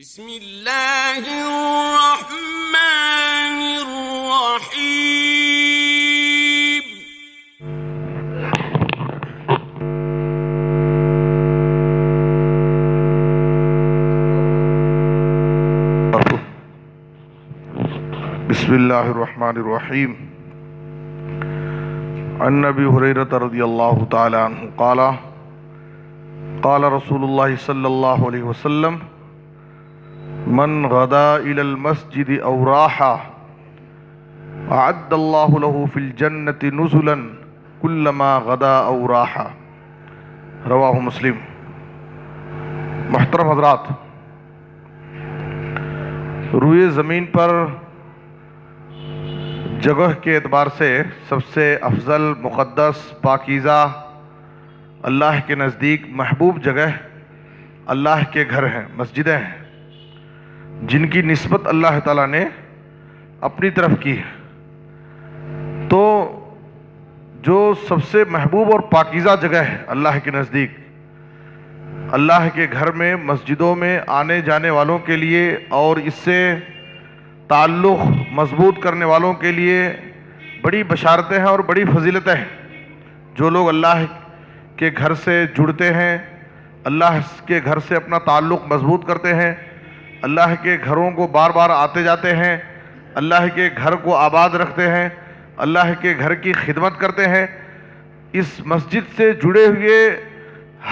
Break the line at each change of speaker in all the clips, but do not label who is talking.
بسم اللہ الرحمن الرحیم۔
بسم اللہ الرحمن الرحیم۔ عن ابی ہریرہ رضی اللہ تعالی عنہ قال قال رسول اللہ صلی اللہ علیہ وسلم من غدا الى المسجد او راح اعد اللہ له فی الجنۃ نزلا كلما غدا او راح۔ رواہ مسلم۔ محترم حضرات، روئے زمین پر جگہ کے اعتبار سے سب سے افضل، مقدس، پاکیزہ، اللہ کے نزدیک محبوب جگہ اللہ کے گھر ہیں، مسجدیں ہیں، جن کی نسبت اللہ تعالیٰ نے اپنی طرف کی ہے۔ تو جو سب سے محبوب اور پاکیزہ جگہ ہے اللہ کے نزدیک، اللہ کے گھر میں، مسجدوں میں آنے جانے والوں کے لیے اور اس سے تعلق مضبوط کرنے والوں کے لیے بڑی بشارتیں ہیں اور بڑی فضیلتیں ہیں۔ جو لوگ اللہ کے گھر سے جڑتے ہیں، اللہ کے گھر سے اپنا تعلق مضبوط کرتے ہیں، اللہ کے گھروں کو بار بار آتے جاتے ہیں، اللہ کے گھر کو آباد رکھتے ہیں، اللہ کے گھر کی خدمت کرتے ہیں، اس مسجد سے جڑے ہوئے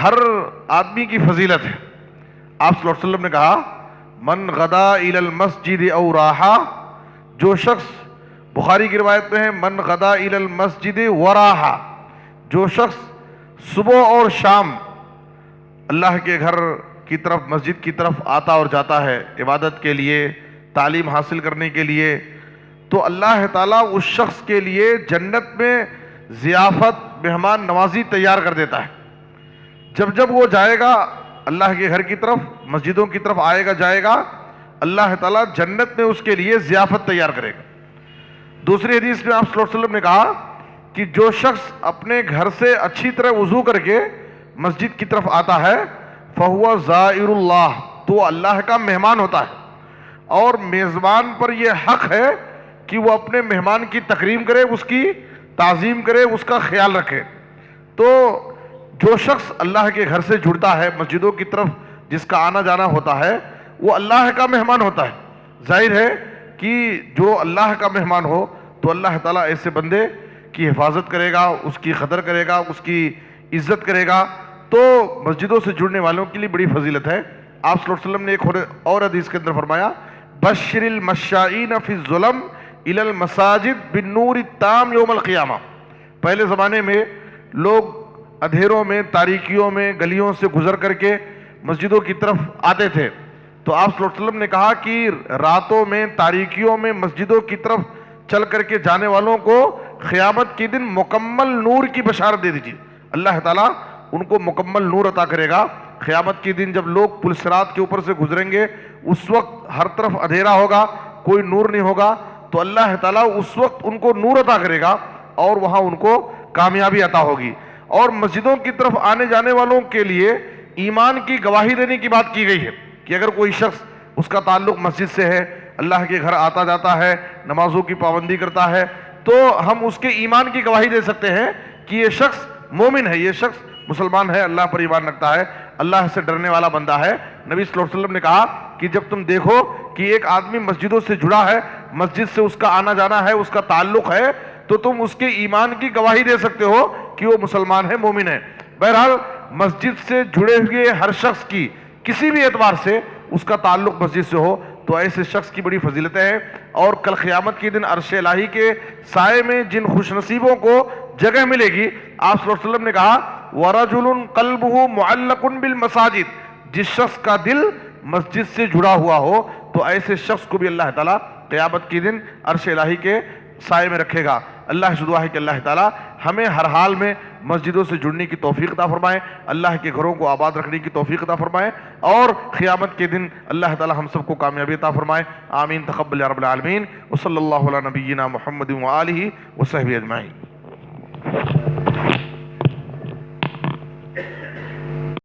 ہر آدمی کی فضیلت ہے۔ آپ صلی اللہ علیہ وسلم نے کہا من غدا الی المسجد او راحا، جو شخص، بخاری کی روایت میں ہے من غدا الی المسجد وراحا، جو شخص صبح اور شام اللہ کے گھر کی طرف، مسجد کی طرف آتا اور جاتا ہے عبادت کے لیے، تعلیم حاصل کرنے کے لیے، تو اللہ تعالیٰ اس شخص کے لیے جنت میں ضیافت، مہمان نوازی تیار کر دیتا ہے۔ جب جب وہ جائے گا اللہ کے گھر کی طرف، مسجدوں کی طرف آئے گا جائے گا، اللہ تعالیٰ جنت میں اس کے لیے ضیافت تیار کرے گا۔ دوسری حدیث میں آپ صلی اللہ علیہ وسلم نے کہا کہ جو شخص اپنے گھر سے اچھی طرح وضو کر کے مسجد کی طرف آتا ہے فَهُوَ زَائِرُ اللَّهِ، تو اللہ کا مہمان ہوتا ہے، اور میزبان پر یہ حق ہے کہ وہ اپنے مہمان کی تکریم کرے، اس کی تعظیم کرے، اس کا خیال رکھے۔ تو جو شخص اللہ کے گھر سے جڑتا ہے، مسجدوں کی طرف جس کا آنا جانا ہوتا ہے، وہ اللہ کا مہمان ہوتا ہے۔ ظاہر ہے کہ جو اللہ کا مہمان ہو تو اللہ تعالیٰ ایسے بندے کی حفاظت کرے گا، اس کی قدر کرے گا، اس کی عزت کرے گا۔ تو مسجدوں سے جڑنے والوں کے لیے بڑی فضیلت ہے۔ آپ صلی اللہ علیہ وسلم نے ایک اور حدیث کے اندر فرمایا بشر المشائین فی الظلم الی المساجد بالنور التام یوم القیامہ۔ پہلے زمانے میں لوگ اندھیروں میں، تاریکیوں میں، گلیوں سے گزر کر کے مسجدوں کی طرف آتے تھے، تو آپ صلی اللہ علیہ وسلم نے کہا کہ راتوں میں، تاریکیوں میں مسجدوں کی طرف چل کر کے جانے والوں کو قیامت کے دن مکمل نور کی بشارت دے دیجیے۔ اللہ تعالیٰ ان کو مکمل نور عطا کرے گا۔ قیامت کے دن جب لوگ پل صراط کے اوپر سے گزریں گے، اس وقت ہر طرف اندھیرا ہوگا، کوئی نور نہیں ہوگا، تو اللہ تعالیٰ اس وقت ان کو نور عطا کرے گا اور وہاں ان کو کامیابی عطا ہوگی۔ اور مسجدوں کی طرف آنے جانے والوں کے لیے ایمان کی گواہی دینے کی بات کی گئی ہے کہ اگر کوئی شخص، اس کا تعلق مسجد سے ہے، اللہ کے گھر آتا جاتا ہے، نمازوں کی پابندی کرتا ہے، تو ہم اس کے ایمان کی گواہی دے سکتے ہیں کہ یہ شخص مومن ہے، یہ شخص مسلمان ہے، اللہ پر ایمان رکھتا ہے، اللہ سے ڈرنے والا بندہ ہے۔ نبی صلی اللہ علیہ وسلم نے کہا کہ جب تم دیکھو کہ ایک آدمی مسجدوں سے جڑا ہے، مسجد سے اس کا آنا جانا ہے، اس کا تعلق ہے، تو تم اس کے ایمان کی گواہی دے سکتے ہو کہ وہ مسلمان ہے، مومن ہے۔ بہرحال مسجد سے جڑے ہوئے ہر شخص کی کسی بھی اعتبار سے اس کا تعلق مسجد سے ہو تو ایسے شخص کی بڑی فضیلتیں ہیں۔ اور کل قیامت کے دن عرش الہی کے سائے میں جن خوش نصیبوں کو جگہ ملے گی، آپ صلی اللہ علیہ وسلم نے کہا وَرَجُلٌ قَلْبُهُ مُعَلَّقٌ بِالْمَسَاجِدِ، جس شخص کا دل مسجد سے جڑا ہوا ہو تو ایسے شخص کو بھی اللہ تعالیٰ قیامت کے دن عرش الہی کے سائے میں رکھے گا۔ اللہ سے دعا ہے کہ اللہ تعالیٰ ہمیں ہر حال میں مسجدوں سے جڑنے کی توفیق عطا فرمائے، اللہ کے گھروں کو آباد رکھنے کی توفیق عطا فرمائے، اور قیامت کے دن اللہ تعالیٰ ہم سب کو کامیابی عطا فرمائے۔ آمین تقبل یا رب العالمین۔ وصلی اللہ علی نبینا محمد وآلہ وصحبہ اجمعین۔